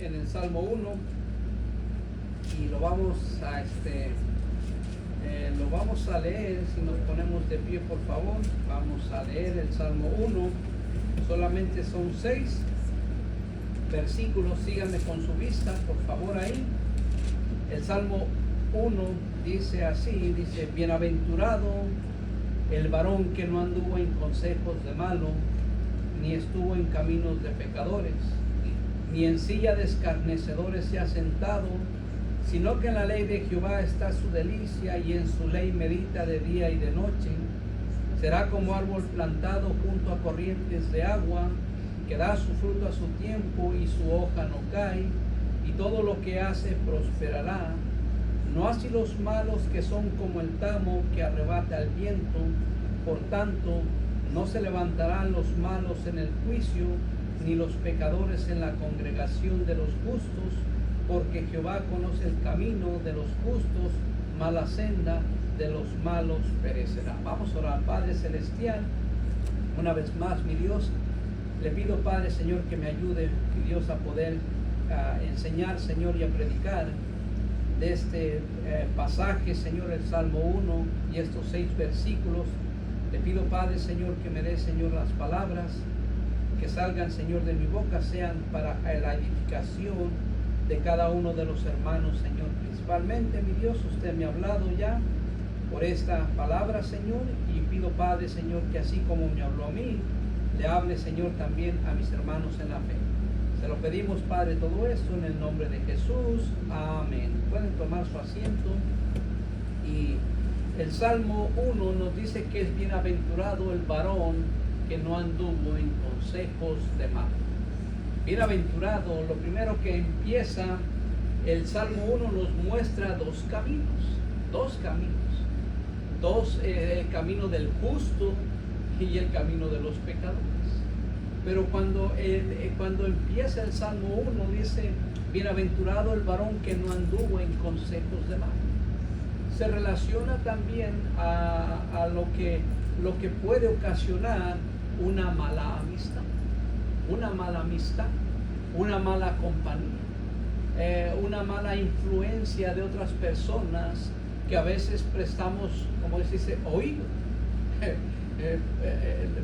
en el Salmo 1 y lo vamos a leer. Si nos ponemos de pie, por favor, vamos a leer el Salmo 1. Solamente son 6 versículos. Síganme con su vista, por favor, ahí. El Salmo 1 dice así, dice: bienaventurado el varón que no anduvo en consejos de malo, ni estuvo en caminos de pecadores, ni en silla de escarnecedores se ha sentado, sino que en la ley de Jehová está su delicia, y en su ley medita de día y de noche. Será como árbol plantado junto a corrientes de agua, que da su fruto a su tiempo, y su hoja no cae, y todo lo que hace prosperará. No así los malos, que son como el tamo que arrebata el viento. Por tanto, no se levantarán los malos en el juicio, ni los pecadores en la congregación de los justos, porque Jehová conoce el camino de los justos, mas la senda de los malos perecerá. Vamos a orar. Padre celestial, una vez más, mi Dios, le pido, Padre, Señor, que me ayude, mi Dios, a poder enseñar, Señor, y a predicar de este pasaje, Señor, el Salmo 1 y estos 6 versículos. Le pido, Padre, Señor, que me dé, Señor, las palabras que salgan, Señor, de mi boca, sean para la edificación de cada uno de los hermanos, Señor. Principalmente, mi Dios, usted me ha hablado ya por esta palabra, Señor, y pido, Padre, Señor, que así como me habló a mí, le hable, Señor, también a mis hermanos en la fe. Se lo pedimos, Padre, todo esto en el nombre de Jesús. Amén. Pueden tomar su asiento. Y el Salmo 1 nos dice que es bienaventurado el varón que no anduvo en consejos de mal. Bienaventurado, lo primero que empieza el Salmo 1 nos muestra dos caminos. El camino del justo y el camino de los pecadores. Pero cuando empieza el Salmo 1 dice: bienaventurado el varón que no anduvo en consejos de mal. Se relaciona también a lo que puede ocasionar una mala amistad, una mala compañía, una mala influencia de otras personas que a veces prestamos, como se dice, oído.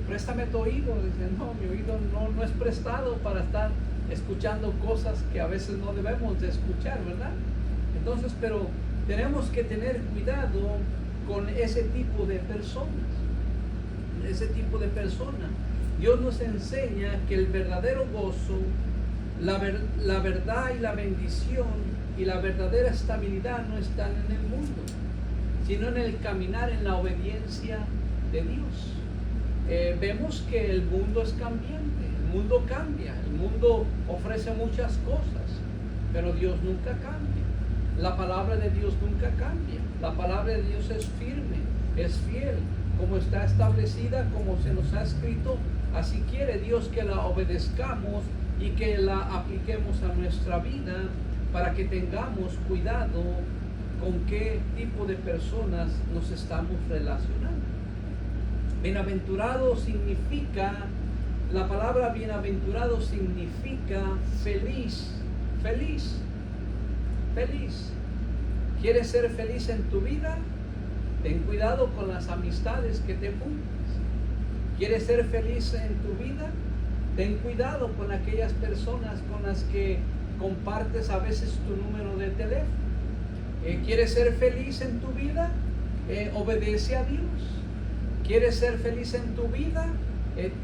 Préstame tu oído. Dice: no, mi oído no es prestado para estar escuchando cosas que a veces no debemos de escuchar, ¿verdad? Entonces, pero tenemos que tener cuidado con ese tipo de personas. Dios nos enseña que el verdadero gozo, la verdad y la bendición y la verdadera estabilidad no están en el mundo, sino en el caminar en la obediencia de Dios. Vemos que el mundo es cambiante, el mundo cambia, el mundo ofrece muchas cosas, pero Dios nunca cambia. La palabra de Dios nunca cambia. La palabra de Dios es firme, es fiel, como está establecida, como se nos ha escrito. Así quiere Dios que la obedezcamos y que la apliquemos a nuestra vida, para que tengamos cuidado con qué tipo de personas nos estamos relacionando. Bienaventurado significa, la palabra bienaventurado significa feliz. ¿Quieres ser feliz en tu vida? Ten cuidado con las amistades que te juntas. ¿Quieres ser feliz en tu vida? Ten cuidado con aquellas personas con las que compartes a veces tu número de teléfono. ¿Quieres ser feliz en tu vida? Obedece a Dios. ¿Quieres ser feliz en tu vida?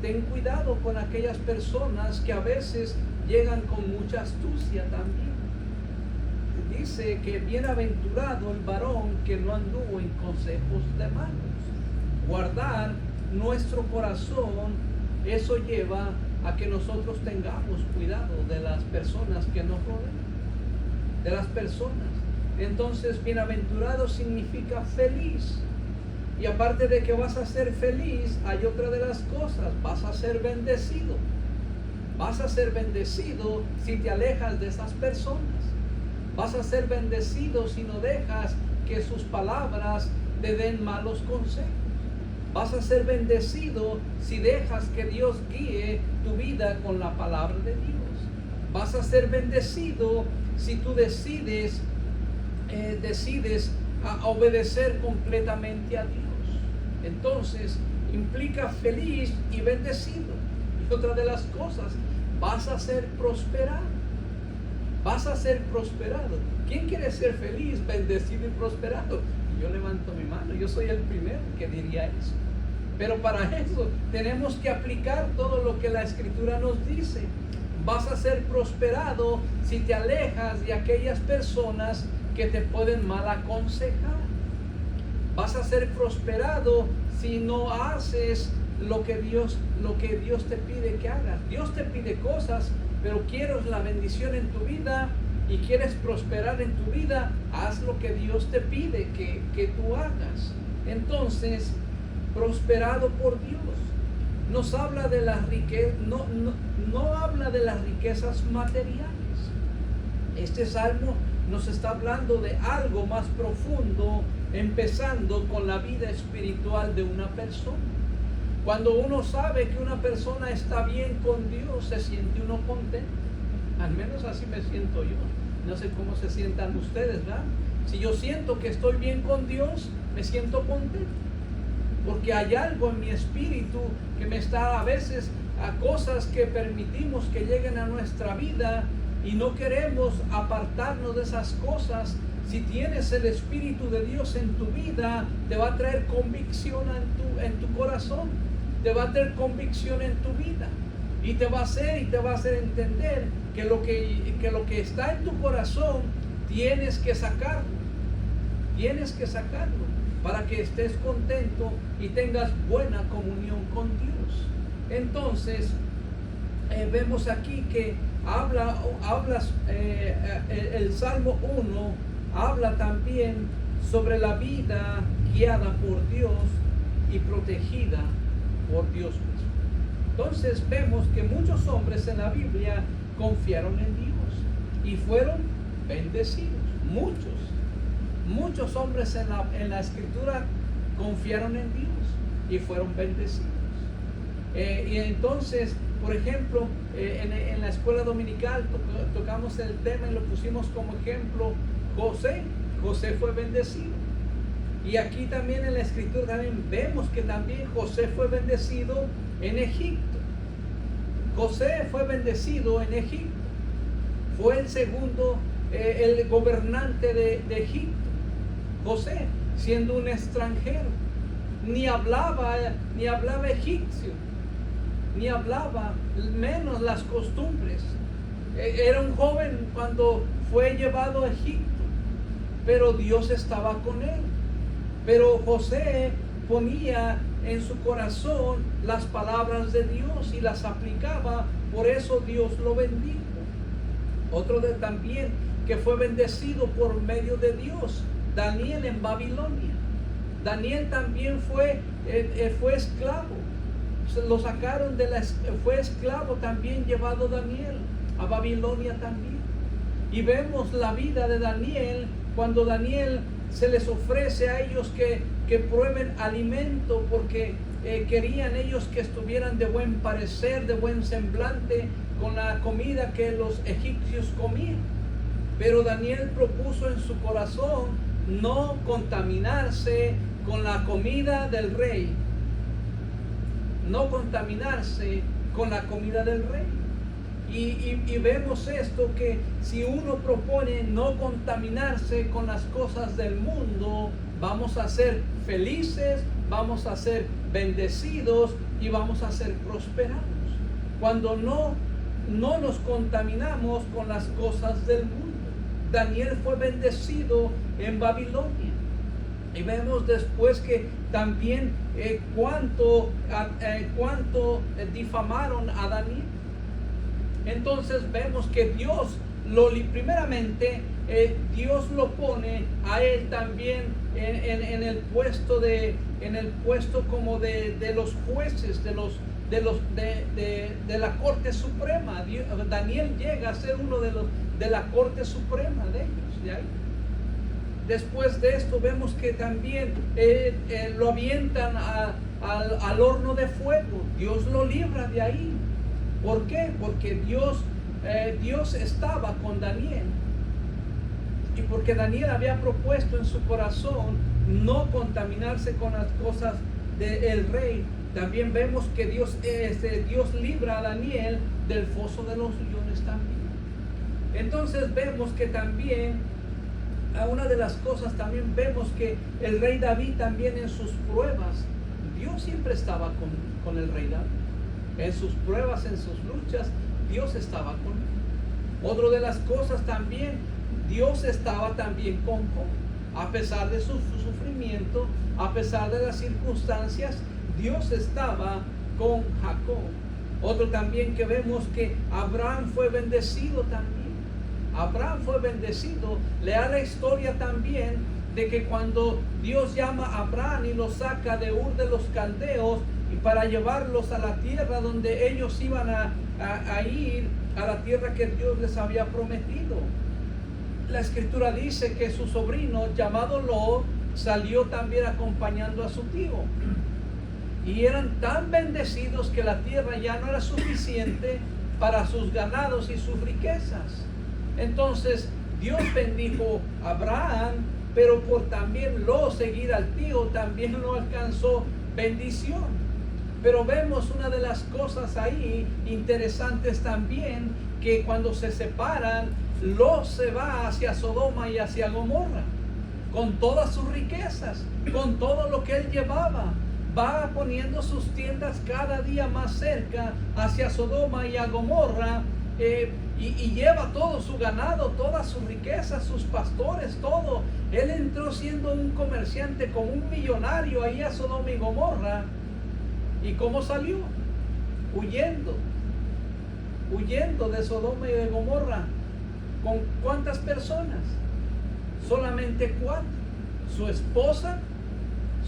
Ten cuidado con aquellas personas que a veces llegan con mucha astucia también. Dice que bienaventurado el varón que no anduvo en consejos de malos. Guardar nuestro corazón, eso lleva a que nosotros tengamos cuidado de las personas que nos rodean, de las personas. Entonces, bienaventurado significa feliz. Y aparte de que vas a ser feliz, hay otra de las cosas: vas a ser bendecido. Vas a ser bendecido si te alejas de esas personas. Vas a ser bendecido si no dejas que sus palabras te den malos consejos. Vas a ser bendecido si dejas que Dios guíe tu vida con la palabra de Dios. Vas a ser bendecido si tú decides a obedecer completamente a Dios. Entonces implica feliz y bendecido. Y otra de las cosas, vas a ser prosperado. Vas a ser prosperado. ¿Quién quiere ser feliz, bendecido y prosperado? Yo levanto mi mano, yo soy el primero que diría eso. Pero para eso tenemos que aplicar todo lo que la Escritura nos dice. Vas a ser prosperado si te alejas de aquellas personas que te pueden mal aconsejar. Vas a ser prosperado si no haces lo que Dios te pide que hagas. Dios te pide cosas, pero quieres la bendición en tu vida y quieres prosperar en tu vida, haz lo que Dios te pide que tú hagas. Entonces, prosperado por Dios. Nos habla de las riquezas, no habla de las riquezas materiales. Este salmo nos está hablando de algo más profundo, empezando con la vida espiritual de una persona. Cuando uno sabe que una persona está bien con Dios, se siente uno contento. Al menos así me siento yo. No sé cómo se sientan ustedes, ¿verdad? Si yo siento que estoy bien con Dios, me siento contento. Porque hay algo en mi espíritu que me está a veces a cosas que permitimos que lleguen a nuestra vida y no queremos apartarnos de esas cosas. Si tienes el Espíritu de Dios en tu vida, te va a traer convicción en tu corazón, te va a traer convicción en tu vida y te va a hacer entender que lo que está en tu corazón tienes que sacarlo para que estés contento y tengas buena comunión con Dios. Entonces vemos aquí que el Salmo 1 habla también sobre la vida guiada por Dios y protegida por Dios mismo. Entonces vemos que muchos hombres en la Biblia confiaron en Dios y fueron bendecidos. Muchos hombres en la Escritura confiaron en Dios y fueron bendecidos. Y entonces, por ejemplo, en la escuela dominical tocamos el tema y lo pusimos como ejemplo José fue bendecido. Y aquí también en la Escritura también vemos que también José fue bendecido en Egipto. José fue bendecido en Egipto. Fue el segundo, el gobernante de Egipto. José, siendo un extranjero, ni hablaba egipcio, ni hablaba menos las costumbres. Era un joven cuando fue llevado a Egipto, pero Dios estaba con él. Pero José ponía en su corazón las palabras de Dios y las aplicaba, por eso Dios lo bendijo. Otro también que fue bendecido por medio de Dios, Daniel en Babilonia. Daniel también fue esclavo. Lo sacaron fue esclavo también, llevado Daniel a Babilonia también. Y vemos la vida de Daniel cuando Daniel se les ofrece a ellos que prueben alimento porque querían ellos que estuvieran de buen parecer, de buen semblante con la comida que los egipcios comían. Pero Daniel propuso en su corazón no contaminarse con la comida del rey. No contaminarse con la comida del rey. Y vemos esto, que si uno propone no contaminarse con las cosas del mundo, vamos a ser felices, vamos a ser bendecidos y vamos a ser prosperados. Cuando no nos contaminamos con las cosas del mundo. Daniel fue bendecido en Babilonia. Y vemos después que también cuánto difamaron a Daniel. Entonces vemos que Dios primeramente Dios lo pone a él también en el puesto como de los jueces de la Corte Suprema. Daniel llega a ser uno de la Corte Suprema de ellos, de ahí. Después de esto vemos que también lo avientan al horno de fuego. Dios lo libra de ahí. ¿Por qué? Porque Dios Dios estaba con Daniel. Y porque Daniel había propuesto en su corazón no contaminarse con las cosas del rey, también vemos que Dios libra a Daniel del foso de los leones también. Entonces vemos que también, a una de las cosas también vemos que el rey David también en sus pruebas, Dios siempre estaba con el rey David. En sus pruebas, en sus luchas, Dios estaba con él. Otra de las cosas también, Dios estaba también con Job. A pesar de su sufrimiento, a pesar de las circunstancias, Dios estaba con Jacob. Otro también que vemos que Abraham fue bendecido también. Abraham fue bendecido. Lea la historia también de que cuando Dios llama a Abraham y lo saca de Ur de los Caldeos y para llevarlos a la tierra donde ellos iban a ir, a la tierra que Dios les había prometido. La escritura dice que su sobrino llamado Lot salió también acompañando a su tío. Y eran tan bendecidos que la tierra ya no era suficiente para sus ganados y sus riquezas. Entonces Dios bendijo a Abraham, pero por también Lot seguir al tío también no alcanzó bendición. Pero vemos una de las cosas ahí interesantes también, que cuando se separan, Lot se va hacia Sodoma y hacia Gomorra, con todas sus riquezas, con todo lo que él llevaba. Va poniendo sus tiendas cada día más cerca hacia Sodoma y a Gomorra, y lleva todo su ganado, todas sus riquezas, sus pastores, todo. Él entró siendo un comerciante, como un millonario ahí a Sodoma y Gomorra. ¿Y cómo salió? Huyendo de Sodoma y de Gomorra. ¿Con cuántas personas? Solamente 4. Su esposa,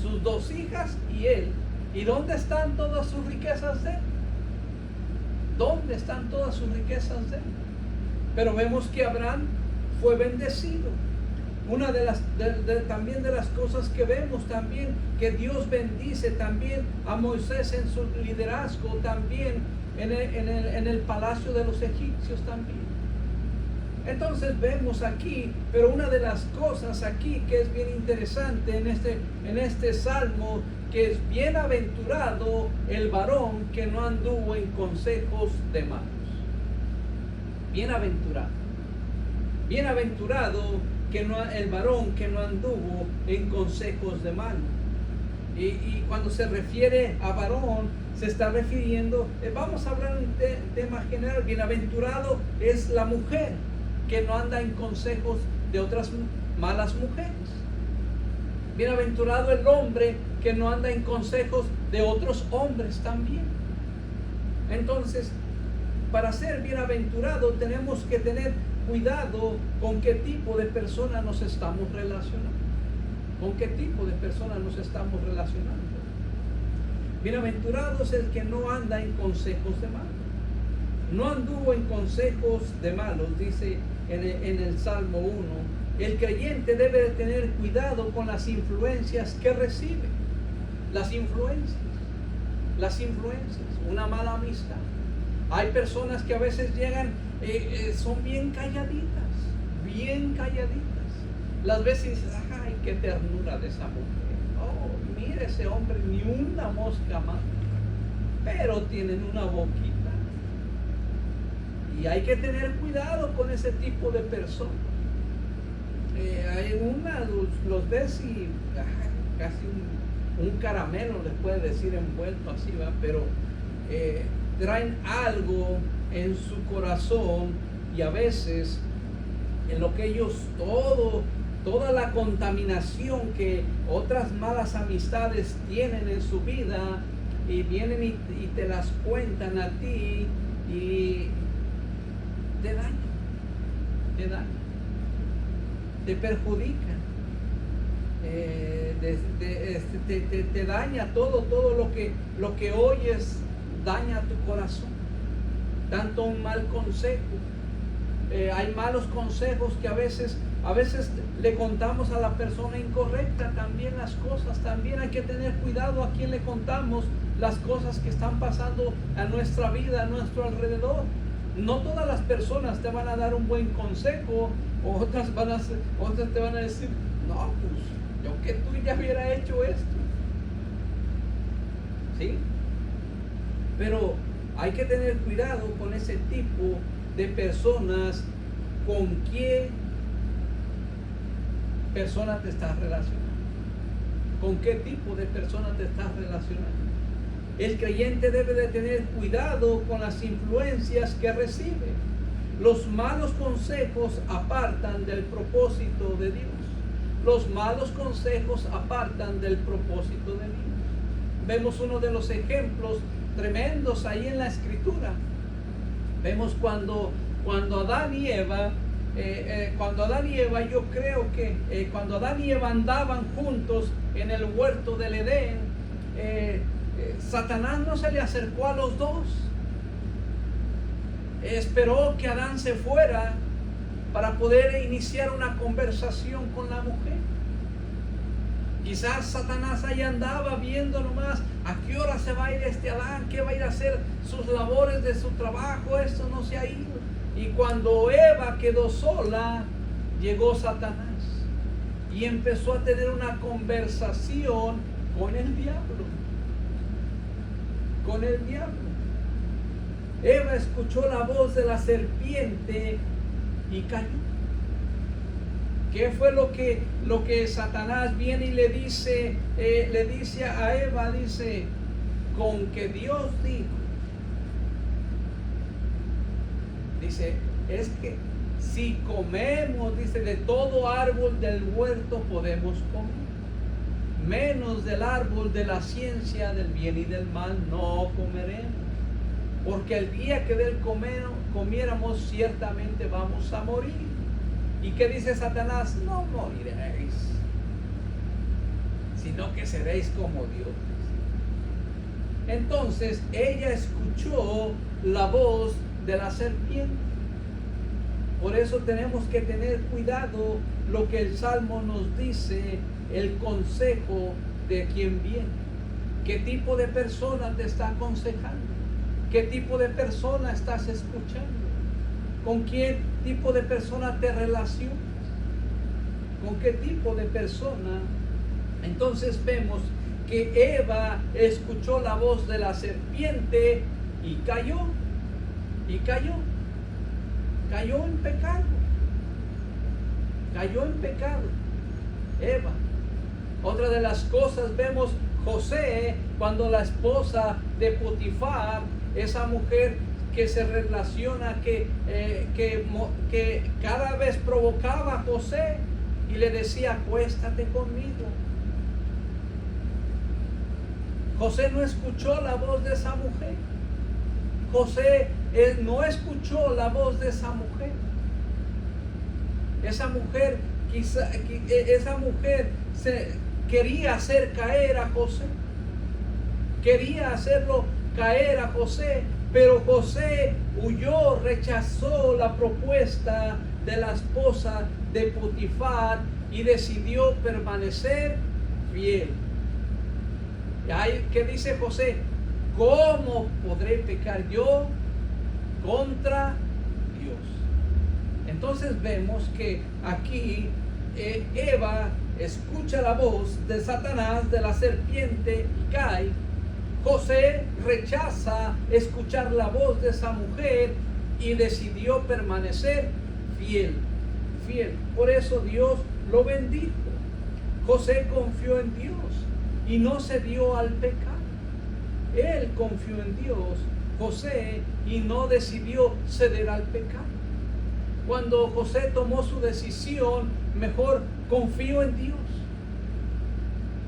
sus 2 hijas y él. ¿Y dónde están todas sus riquezas de él? ¿Dónde están todas sus riquezas de él? Pero vemos que Abraham fue bendecido. Una de las también de las cosas que vemos también, que Dios bendice también a Moisés en su liderazgo, también en el palacio de los egipcios también. Entonces vemos aquí, pero una de las cosas aquí que es bien interesante en este salmo, que es bienaventurado el varón que no anduvo en consejos de malos. Bienaventurado el varón que no anduvo en consejos de malos. Y cuando se refiere a varón, se está refiriendo, vamos a hablar de tema general. Bienaventurado es la mujer que no anda en consejos de otras malas mujeres. Bienaventurado el hombre que no anda en consejos de otros hombres también. Entonces, para ser bienaventurado tenemos que tener cuidado con qué tipo de personas nos estamos relacionando. ¿Con qué tipo de personas nos estamos relacionando? Bienaventurado es el que no anda en consejos de malos. No anduvo en consejos de malos, dice en el Salmo 1. El creyente debe de tener cuidado con las influencias que recibe. Las influencias, una mala amistad. Hay personas que a veces llegan, son bien calladitas. Las veces dices, ay, qué ternura de esa mujer. Oh, mira ese hombre, ni una mosca más. Pero tienen una boquita. Y hay que tener cuidado con ese tipo de personas. Hay los ves y casi un caramelo les puede decir envuelto así, ¿va? Pero traen algo en su corazón, y a veces en lo que ellos toda la contaminación que otras malas amistades tienen en su vida, y vienen y te las cuentan a ti y te dañan, te perjudican, te daña todo lo que oyes, daña tu corazón. Tanto un mal consejo, hay malos consejos que a veces le contamos a la persona incorrecta también las cosas. También hay que tener cuidado a quién le contamos las cosas que están pasando a nuestra vida, a nuestro alrededor. No todas las personas te van a dar un buen consejo, otras te van a decir, no, pues yo que tú ya hubiera hecho esto. ¿Sí? Pero hay que tener cuidado con ese tipo de personas. ¿Con qué persona te estás relacionando? ¿Con qué tipo de persona te estás relacionando? El creyente debe de tener cuidado con las influencias que recibe. Los malos consejos apartan del propósito de Dios. Los malos consejos apartan del propósito de Dios. Vemos uno de los ejemplos tremendos ahí en la Escritura. Vemos cuando Adán y Eva, yo creo que cuando Adán y Eva andaban juntos en el huerto del Edén, Satanás no se le acercó a los dos. Esperó que Adán se fuera para poder iniciar una conversación con la mujer. Quizás Satanás ahí andaba viendo nomás a qué hora se va a ir este Adán, qué va a ir a hacer sus labores de su trabajo. Esto no se ha ido. Y cuando Eva quedó sola, llegó Satanás y empezó a tener una conversación con el diablo. Con el diablo. Eva escuchó la voz de la serpiente y cayó. ¿Qué fue lo que Satanás viene y le dice a Eva? Dice, con que Dios dijo. Dice, es que si comemos, dice, de todo árbol del huerto podemos comer, menos del árbol de la ciencia del bien y del mal no comeremos, porque el día que del comiéramos ciertamente vamos a morir. ¿Y qué dice Satanás? No moriréis, sino que seréis como Dios. Entonces ella escuchó la voz de la serpiente. Por eso tenemos que tener cuidado lo que el Salmo nos dice, el consejo de quien viene. ¿Qué tipo de persona te está aconsejando? ¿Qué tipo de persona estás escuchando? ¿Con qué tipo de persona te relacionas? ¿Con qué tipo de persona? Entonces vemos que Eva escuchó la voz de la serpiente y cayó. Y cayó en pecado. Cayó en pecado. Eva. Otra de las cosas, vemos José, cuando la esposa de Potifar, esa mujer que se relaciona, que cada vez provocaba a José y le decía, acuéstate conmigo. José no escuchó la voz de esa mujer. José no escuchó la voz de esa mujer. Esa mujer quería hacer caer a José. Quería hacerlo caer a José, pero José huyó, rechazó la propuesta de la esposa de Potifar y decidió permanecer fiel. ¿Qué dice José? ¿Cómo podré pecar yo contra Dios? Entonces vemos que aquí Eva escucha la voz de Satanás, de la serpiente, y cae. José rechaza escuchar la voz de esa mujer y decidió permanecer fiel. Por eso Dios lo bendijo. José confió en Dios y no se dio al pecado. Él confió en Dios, José, y no decidió ceder al pecado. Cuando José tomó su decisión, mejor confío en Dios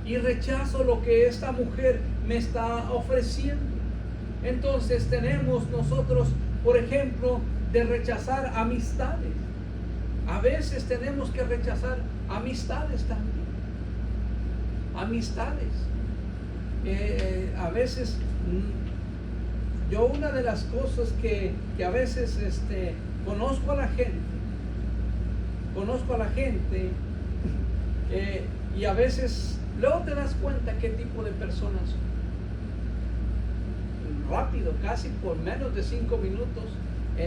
y rechazo lo que esta mujer me está ofreciendo. Entonces tenemos nosotros, por ejemplo, de rechazar amistades. A veces tenemos que rechazar amistades también. Amistades. A veces, yo una de las cosas que a veces conozco a la gente y a veces luego te das cuenta qué tipo de personas son. Rápido, casi por menos de 5 minutos,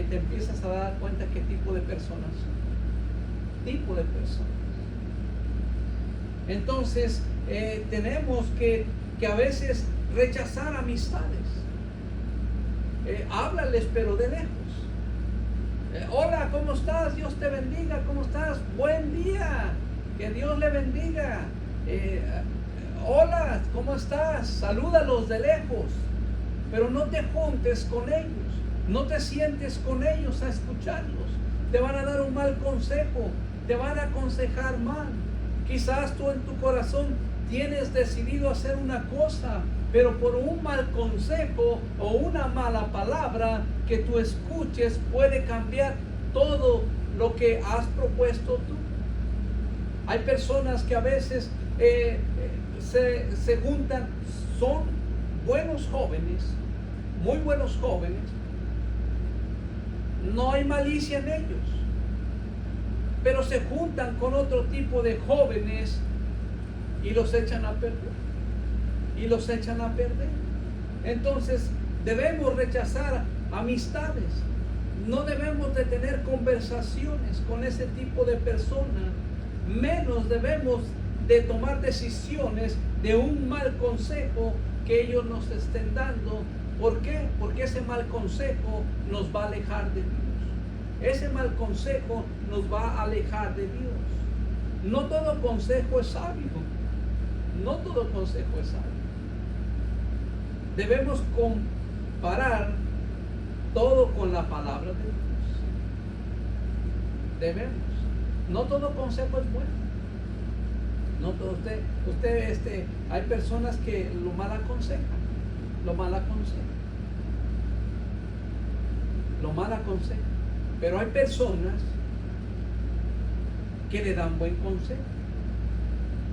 te empiezas a dar cuenta qué tipo de personas son. Tipo de personas. Entonces, tenemos que a veces rechazar amistades. Háblales, pero de lejos. Hola, ¿cómo estás? Dios te bendiga. ¿Cómo estás? Buen día. Que Dios le bendiga. Hola, ¿cómo estás? Salúdalos de lejos. Pero no te juntes con ellos. No te sientes con ellos a escucharlos. Te van a dar un mal consejo. Te van a aconsejar mal. Quizás tú en tu corazón tienes decidido hacer una cosa, pero por un mal consejo o una mala palabra que tú escuches puede cambiar todo lo que has propuesto tú. Hay personas que a veces se juntan, son buenos jóvenes, muy buenos jóvenes, no hay malicia en ellos, pero se juntan con otro tipo de jóvenes y los echan a perder. Y los echan a perder. Entonces debemos rechazar amistades. No debemos de tener conversaciones con ese tipo de personas. Menos debemos de tomar decisiones de un mal consejo que ellos nos estén dando. ¿Por qué? Porque ese mal consejo nos va a alejar de Dios. Ese mal consejo nos va a alejar de Dios. No todo consejo es sabio. No todo consejo es sabio. Debemos comparar todo con la palabra de Dios. Debemos. No todo consejo es bueno. No todo hay personas que lo mal aconsejan. Lo mal aconsejan. Lo mal aconsejan. Pero hay personas que le dan buen consejo.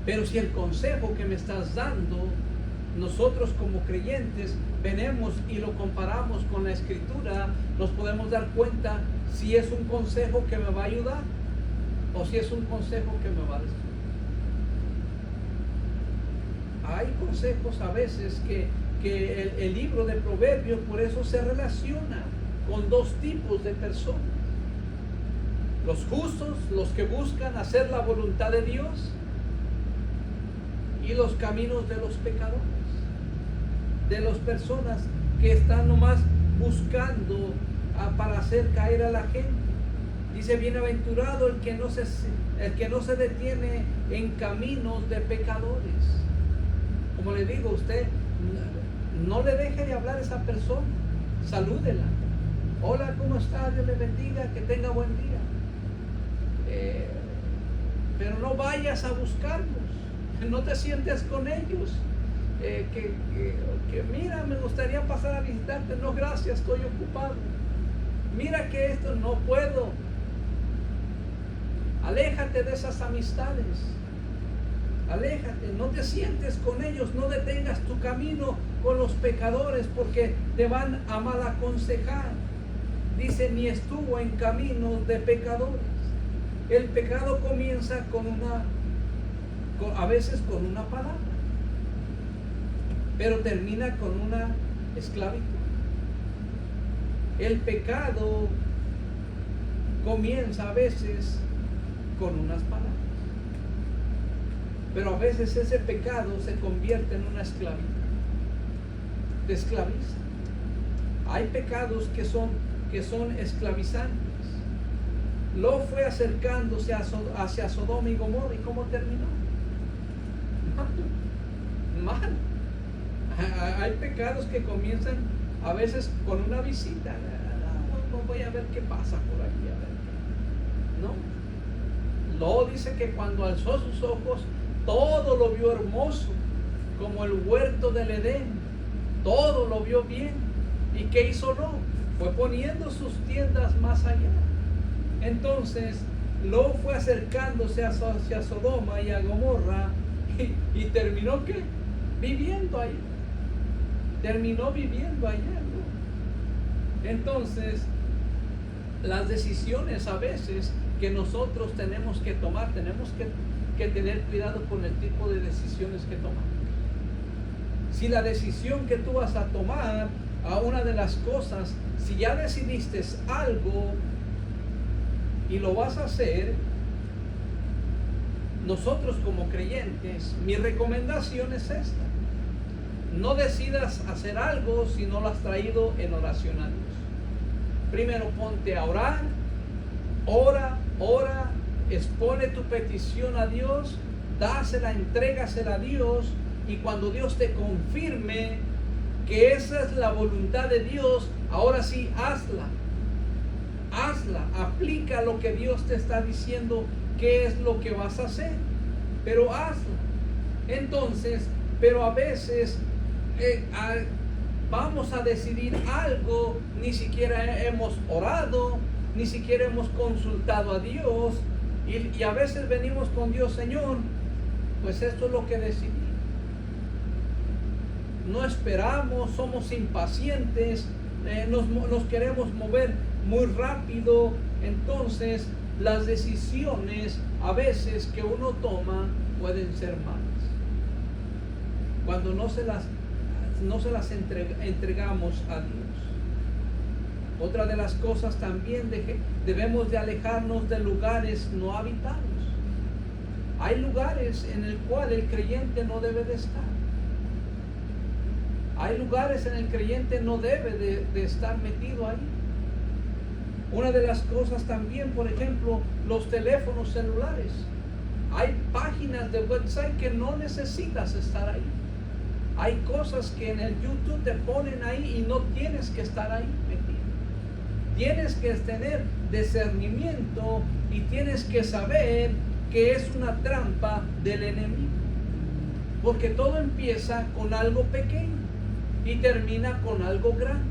Pero si el consejo que me estás dando, nosotros como creyentes venimos y lo comparamos con la Escritura, nos podemos dar cuenta si es un consejo que me va a ayudar o si es un consejo que me va a destruir. Hay consejos a veces que el libro de Proverbios por eso se relaciona con dos tipos de personas. Los justos, los que buscan hacer la voluntad de Dios, y los caminos de los pecadores, de las personas que están nomás buscando para hacer caer a la gente. Dice, bienaventurado el que no se detiene en caminos de pecadores. Como le digo, usted no le deje de hablar a esa persona, salúdela. Hola, ¿cómo está? Dios le bendiga, que tenga buen día. Pero no vayas a buscarlos. No te sientes con ellos. Que mira, me gustaría pasar a visitarte. No, gracias, estoy ocupado. Mira que esto no puedo. Aléjate de esas amistades. Aléjate, no te sientes con ellos. No detengas tu camino con los pecadores porque te van a mal aconsejar. Dice, ni estuvo en caminos de pecadores. El pecado comienza a veces con una palabra, pero termina con una esclavitud. El pecado comienza a veces con unas palabras, pero a veces ese pecado se convierte en una esclavitud. Te esclaviza. Hay pecados que son esclavizantes. Lot fue acercándose hacia Sodoma y Gomorra, ¿y cómo terminó? Mal. Hay pecados que comienzan a veces con una visita. Voy a ver qué pasa por aquí, a ver. No. Lot dice que cuando alzó sus ojos, todo lo vio hermoso, como el huerto del Edén. Todo lo vio bien. ¿Y qué hizo Lot? Fue poniendo sus tiendas más allá. Entonces, Lot fue acercándose hacia Sodoma y a Gomorra y terminó ¿qué? Viviendo allá. Terminó viviendo allá, ¿no? Entonces, las decisiones a veces que nosotros tenemos que tomar, tenemos que tener cuidado con el tipo de decisiones que tomamos. Si la decisión que tú vas a tomar a una de las cosas, si ya decidiste algo y lo vas a hacer, nosotros como creyentes, mi recomendación es esta: no decidas hacer algo si no lo has traído en oración a Dios. Primero ponte a orar, ora, expone tu petición a Dios, dásela, entrégasela a Dios, y cuando Dios te confirme que esa es la voluntad de Dios, ahora sí, hazla, aplica lo que Dios te está diciendo, qué es lo que vas a hacer, pero hazla. Entonces, pero a veces vamos a decidir algo, ni siquiera hemos orado, ni siquiera hemos consultado a Dios, y a veces venimos con Dios: Señor, pues esto es lo que decidí. No esperamos, somos impacientes, nos queremos mover muy rápido. Entonces las decisiones a veces que uno toma pueden ser malas cuando no se las entregamos a Dios. Otra de las cosas también, debemos de alejarnos de lugares no habitados. Hay lugares en el cual el creyente no debe de estar. Hay lugares en el que el creyente no debe de estar metido ahí. Una de las cosas también, por ejemplo, los teléfonos celulares. Hay páginas de website que no necesitas estar ahí. Hay cosas que en el YouTube te ponen ahí y no tienes que estar ahí metido. Tienes que tener discernimiento y tienes que saber que es una trampa del enemigo. Porque todo empieza con algo pequeño y termina con algo grande.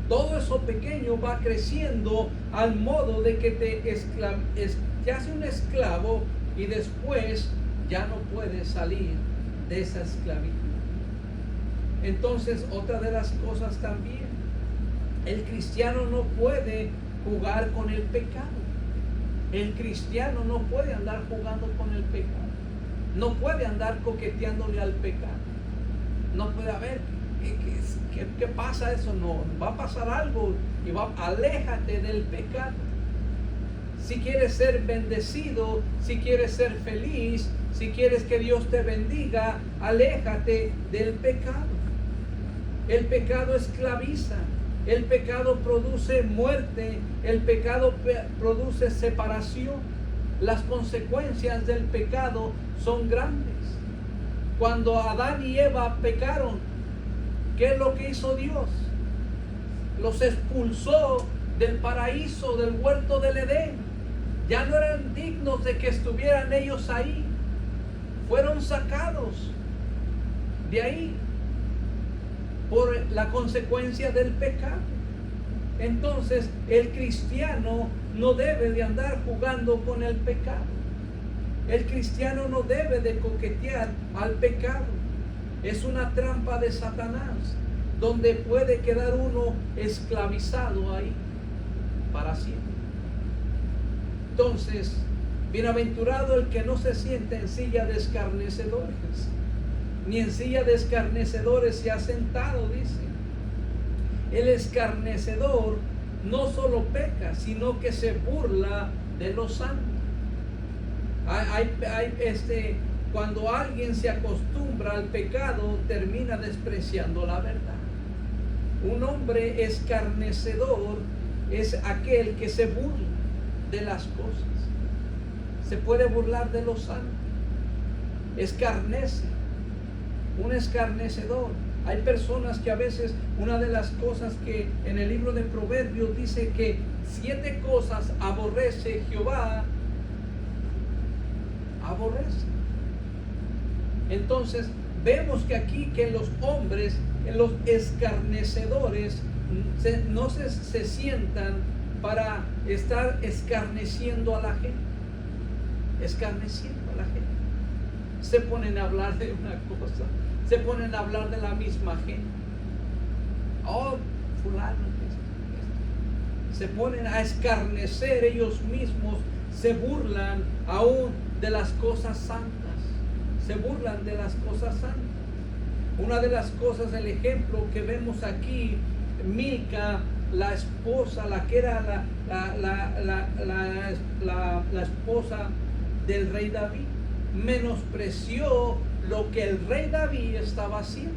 Todo eso pequeño va creciendo al modo de que te hace un esclavo, y después ya no puedes salir de esa esclavitud. Entonces, otra de las cosas también, el cristiano no puede jugar con el pecado. El cristiano no puede andar jugando con el pecado. No puede andar coqueteándole al pecado. No puede haber, ¿qué pasa eso? No, va a pasar algo y aléjate del pecado. Si quieres ser bendecido, si quieres ser feliz, si quieres que Dios te bendiga, aléjate del pecado. El pecado esclaviza, el pecado produce muerte, el pecado produce separación. Las consecuencias del pecado son grandes. Cuando Adán y Eva pecaron, ¿qué es lo que hizo Dios? Los expulsó del paraíso, del huerto del Edén. Ya no eran dignos de que estuvieran ellos ahí. Fueron sacados de ahí por la consecuencia del pecado. Entonces, el cristiano no debe de andar jugando con el pecado. El cristiano no debe de coquetear al pecado. Es una trampa de Satanás, donde puede quedar uno esclavizado ahí para siempre. Entonces, bienaventurado el que no se siente en silla de escarnecedores, ni en silla de escarnecedores se ha sentado, dice. El escarnecedor no solo peca, sino que se burla de los santos. Cuando alguien se acostumbra al pecado, termina despreciando la verdad. Un hombre escarnecedor es aquel que se burla de las cosas. Se puede burlar de los santos. Escarnece. Un escarnecedor. Hay personas que a veces, una de las cosas que en el libro de Proverbios dice que 7 cosas aborrece Jehová. Aborrece. Entonces vemos que aquí que los hombres, los escarnecedores, no se sientan para estar escarneciendo a la gente. Escarneciendo a la gente. Se ponen a hablar de una cosa, se ponen a hablar de la misma gente. Oh, fulano, se ponen a escarnecer ellos mismos, se burlan aún de las cosas santas. Se burlan de las cosas santas. Una de las cosas, el ejemplo que vemos aquí, Milca, la esposa, la que era la esposa del rey David, menospreció lo que el rey David estaba haciendo.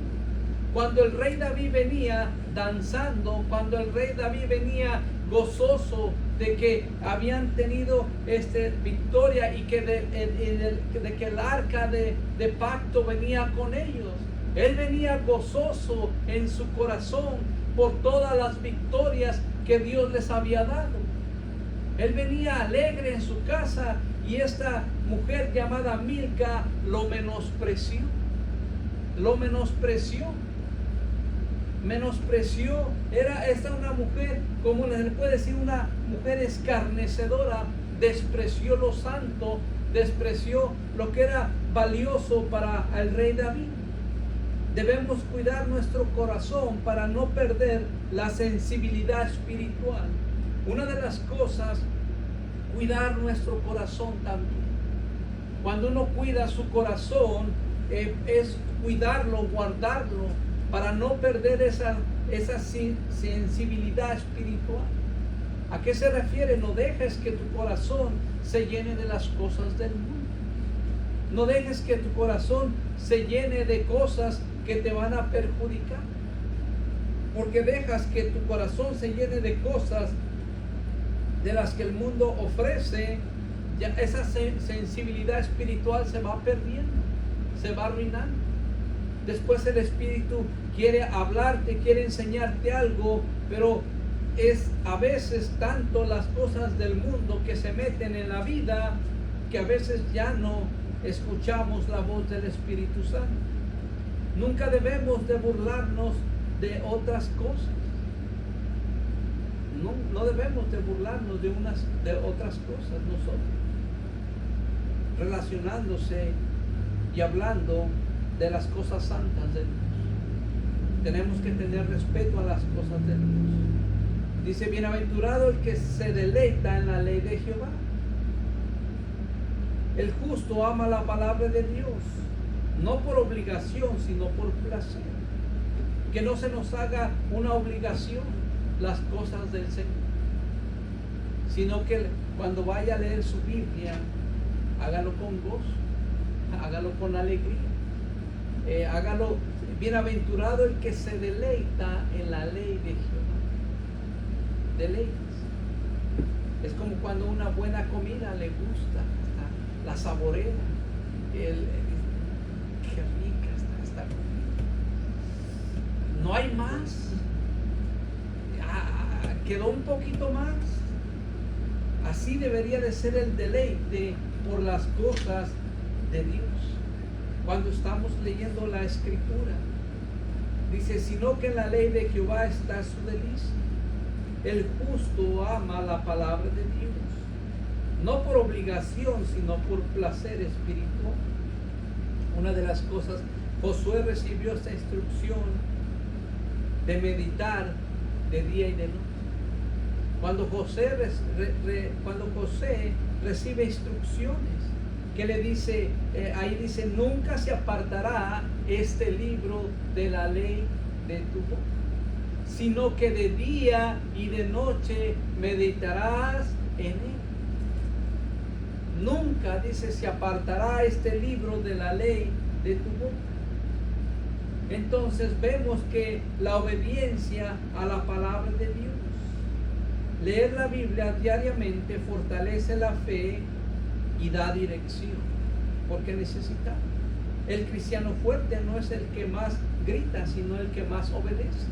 Cuando el rey David venía danzando, cuando el rey David venía gozoso de que habían tenido victoria y que de que el arca de pacto venía con ellos, él venía gozoso en su corazón por todas las victorias que Dios les había dado. Él venía alegre en su casa y esta mujer llamada Milca lo menospreció. Lo menospreció. Era esta una mujer, como se le puede decir, una mujer escarnecedora. Despreció lo santo, despreció lo que era valioso para el rey David. Debemos cuidar nuestro corazón para no perder la sensibilidad espiritual. Una de las cosas, cuidar nuestro corazón también. Cuando uno cuida su corazón, es cuidarlo, guardarlo, para no perder esa sensibilidad espiritual. ¿A qué se refiere? No dejes que tu corazón se llene de las cosas del mundo. No dejes que tu corazón se llene de cosas que te van a perjudicar. Porque dejas que tu corazón se llene de cosas de las que el mundo ofrece, ya esa sensibilidad espiritual se va perdiendo, se va arruinando. Después el Espíritu quiere hablarte, quiere enseñarte algo, pero es a veces tanto las cosas del mundo que se meten en la vida que a veces ya no escuchamos la voz del Espíritu Santo. Nunca debemos de burlarnos de otras cosas. No debemos de burlarnos de otras cosas nosotros. Relacionándose y hablando de las cosas santas de Dios. Tenemos que tener respeto a las cosas de Dios. Dice, bienaventurado el que se deleita en la ley de Jehová. El justo ama la palabra de Dios, no por obligación, sino por placer. Que no se nos haga una obligación las cosas del Señor, sino que cuando vaya a leer su Biblia, hágalo con gozo, hágalo con alegría, hágalo. Bienaventurado el que se deleita en la ley de Jehová. Deleites. Es como cuando una buena comida le gusta, la saborea, qué rica está esta comida. No hay más. Quedó un poquito más. Así debería de ser el deleite por las cosas de Dios. Cuando estamos leyendo la Escritura, dice, sino que en la ley de Jehová está su delicia. El justo ama la palabra de Dios, no por obligación, sino por placer espiritual. Una de las cosas, Josué recibió esta instrucción de meditar de día y de noche. Cuando José recibe instrucciones, que le dice, ahí dice, nunca se apartará este libro de la ley de tu boca, sino que de día y de noche meditarás en él. Nunca, dice, se apartará este libro de la ley de tu boca. Entonces vemos que la obediencia a la palabra de Dios, leer la Biblia diariamente fortalece la fe y da dirección, porque necesitamos. El cristiano fuerte no es el que más grita, sino el que más obedece.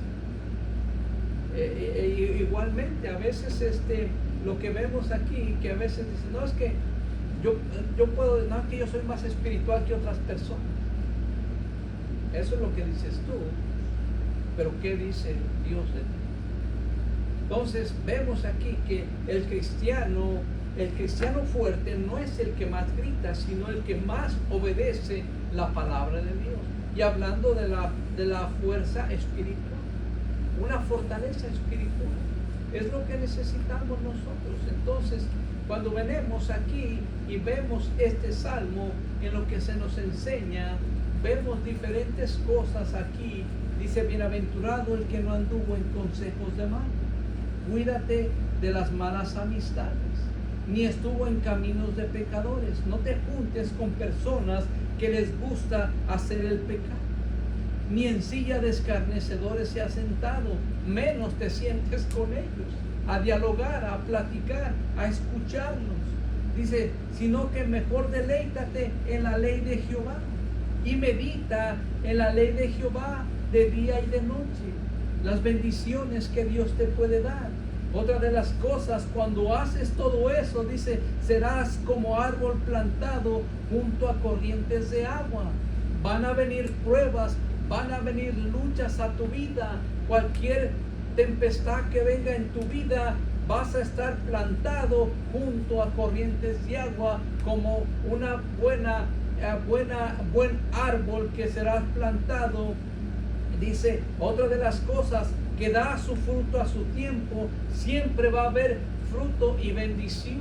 Igualmente, a veces lo que vemos aquí, que a veces dicen, no es que yo puedo, no es que yo soy más espiritual que otras personas. Eso es lo que dices tú, pero ¿qué dice Dios de ti? Entonces vemos aquí que el cristiano fuerte no es el que más grita, sino el que más obedece la palabra de Dios. Y hablando de la fuerza espiritual, una fortaleza espiritual, es lo que necesitamos nosotros. Entonces, cuando venimos aquí y vemos este salmo, en lo que se nos enseña, vemos diferentes cosas aquí. Dice, bienaventurado el que no anduvo en consejos de mal. Cuídate de las malas amistades, ni estuvo en caminos de pecadores. No te juntes con personas que les gusta hacer el pecado, ni en silla de escarnecedores se ha sentado, menos te sientes con ellos, a dialogar, a platicar, a escucharlos. Dice, sino que mejor deleítate en la ley de Jehová, y medita en la ley de Jehová de día y de noche. Las bendiciones que Dios te puede dar. Otra de las cosas, cuando haces todo eso, dice, serás como árbol plantado junto a corrientes de agua. Van a venir pruebas, van a venir luchas a tu vida. Cualquier tempestad que venga en tu vida, vas a estar plantado junto a corrientes de agua, como una buen árbol que serás plantado. Dice, otra de las cosas, que da su fruto a su tiempo. Siempre va a haber fruto y bendición.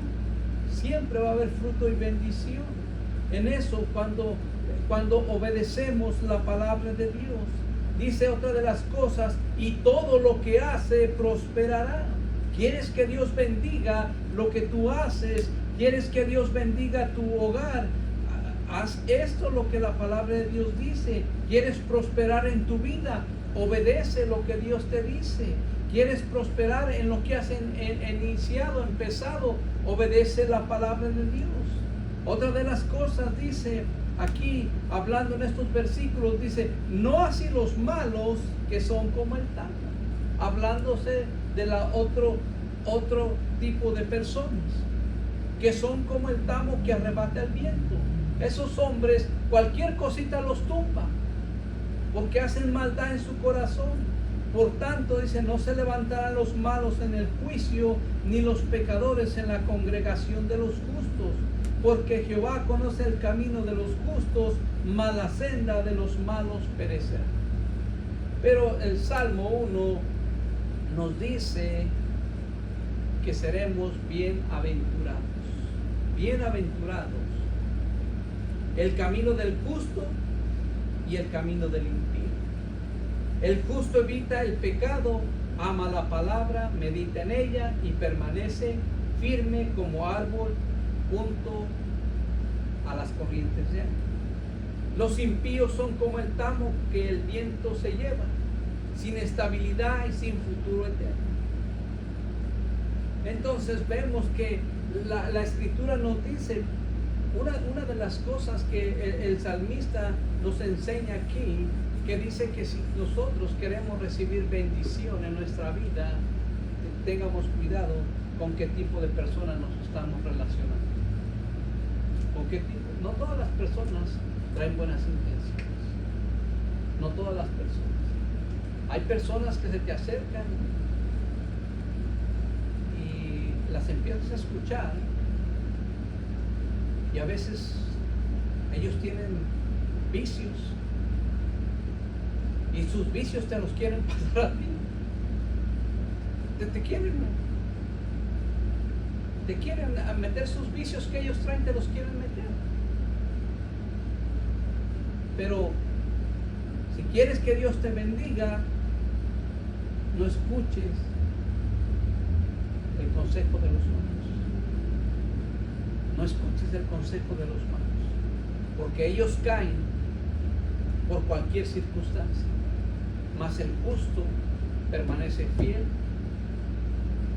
Siempre va a haber fruto y bendición. En eso, cuando obedecemos la palabra de Dios. Dice otra de las cosas, y todo lo que hace prosperará. ¿Quieres que Dios bendiga lo que tú haces? ¿Quieres que Dios bendiga tu hogar? Haz esto, lo que la palabra de Dios dice. ¿Quieres prosperar en tu vida? Obedece lo que Dios te dice. ¿Quieres prosperar en lo que has empezado? Obedece la palabra de Dios. Otra de las cosas dice aquí, hablando en estos versículos, dice, no así los malos que son como el tamo. Hablándose de otro tipo de personas que son como el tamo que arrebata el viento. Esos hombres, cualquier cosita los tumba, porque hacen maldad en su corazón. Por tanto, dice, no se levantarán los malos en el juicio, ni los pecadores en la congregación de los justos, porque Jehová conoce el camino de los justos, mas la senda de los malos perecerá. Pero el Salmo 1 nos dice que seremos bienaventurados. Bienaventurados. El camino del justo y el camino del impío. El justo evita el pecado, ama la palabra, medita en ella y permanece firme como árbol junto a las corrientes de agua. Los impíos son como el tamo que el viento se lleva, sin estabilidad y sin futuro eterno. Entonces vemos que la escritura nos dice, una de las cosas que el salmista nos enseña aquí, que dice que si nosotros queremos recibir bendición en nuestra vida, tengamos cuidado con qué tipo de personas nos estamos relacionando. ¿Con qué tipo? No todas las personas traen buenas intenciones. No todas las personas. Hay personas que se te acercan y las empiezas a escuchar, y a veces ellos tienen vicios, y sus vicios te los quieren pasar a ti. Te quieren meter sus vicios que ellos traen, te los quieren meter. Pero si quieres que Dios te bendiga, no escuches el consejo de los malos. No escuches el consejo de los malos, porque ellos caen por cualquier circunstancia, mas el justo permanece fiel.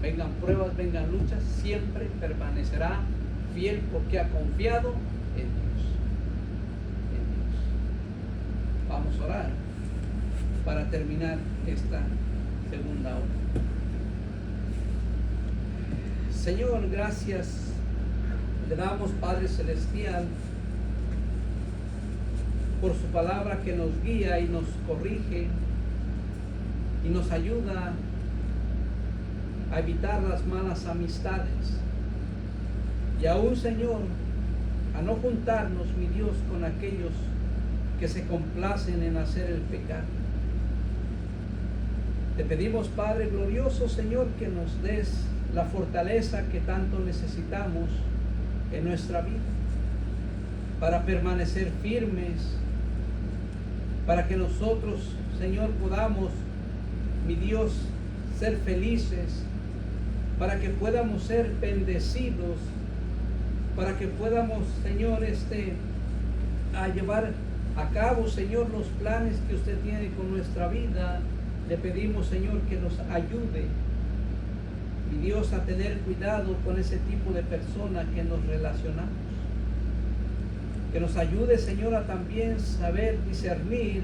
Vengan pruebas, vengan luchas, siempre permanecerá fiel porque ha confiado en Dios. En Dios. Vamos a orar para terminar esta segunda hora. Señor, gracias le damos, Padre Celestial, por su palabra que nos guía y nos corrige y nos ayuda a evitar las malas amistades, y aún, Señor, a no juntarnos, mi Dios, con aquellos que se complacen en hacer el pecado. Te pedimos, Padre glorioso, Señor, que nos des la fortaleza que tanto necesitamos en nuestra vida para permanecer firmes para que nosotros, Señor, podamos, mi Dios, ser felices, para que podamos ser bendecidos, para que podamos, Señor, a llevar a cabo, Señor, los planes que usted tiene con nuestra vida. Le pedimos, Señor, que nos ayude, mi Dios, a tener cuidado con ese tipo de personas que nos relacionamos. Que nos ayude, Señor, a también saber discernir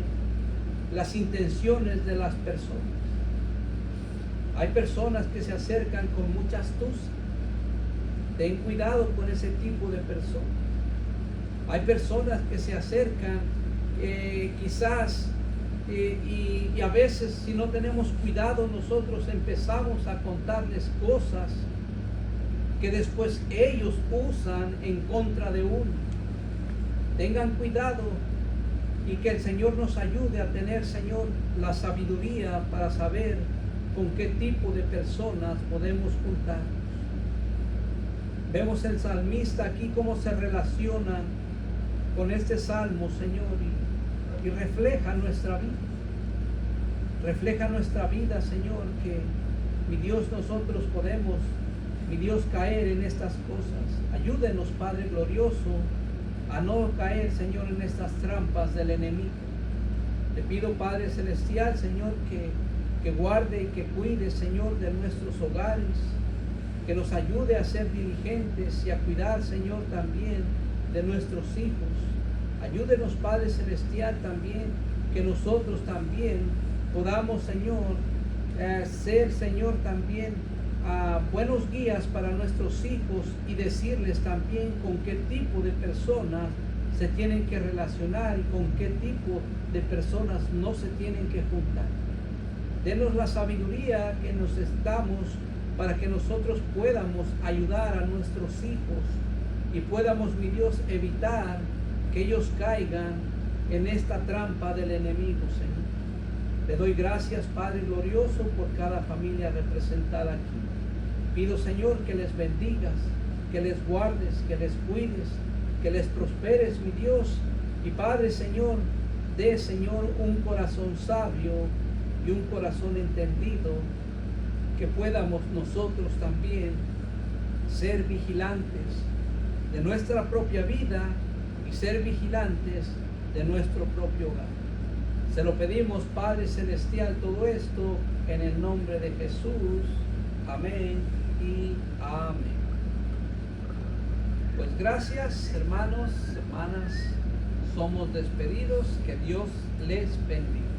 las intenciones de las personas. Hay personas que se acercan con mucha astucia. Ten cuidado con ese tipo de personas. Hay personas que se acercan quizás y a veces, si no tenemos cuidado, nosotros empezamos a contarles cosas que después ellos usan en contra de uno. Tengan cuidado y que el Señor nos ayude a tener, Señor, la sabiduría para saber con qué tipo de personas podemos juntarnos. Vemos el salmista aquí cómo se relaciona con este salmo, Señor, y refleja nuestra vida. Refleja nuestra vida, Señor, que, mi Dios, nosotros podemos, mi Dios, caer en estas cosas. Ayúdenos, Padre glorioso, a no caer, Señor, en estas trampas del enemigo. Te pido, Padre celestial, Señor, que guarde y que cuide, Señor, de nuestros hogares, que nos ayude a ser diligentes y a cuidar, Señor, también de nuestros hijos. Ayúdenos, Padre celestial, también, que nosotros también podamos, Señor, ser, Señor, también buenos guías para nuestros hijos y decirles también con qué tipo de personas se tienen que relacionar y con qué tipo de personas no se tienen que juntar. Denos la sabiduría que necesitamos para que nosotros podamos ayudar a nuestros hijos y podamos, mi Dios, evitar que ellos caigan en esta trampa del enemigo, Señor. Te doy gracias, Padre glorioso, por cada familia representada aquí. Pido, Señor, que les bendigas, que les guardes, que les cuides, que les prosperes, mi Dios. Y Padre, Señor, dé, Señor, un corazón sabio y un corazón entendido, que podamos nosotros también ser vigilantes de nuestra propia vida y ser vigilantes de nuestro propio hogar. Se lo pedimos, Padre celestial, todo esto en el nombre de Jesús. Amén y amén. Pues gracias, hermanos, hermanas. Somos despedidos. Que Dios les bendiga.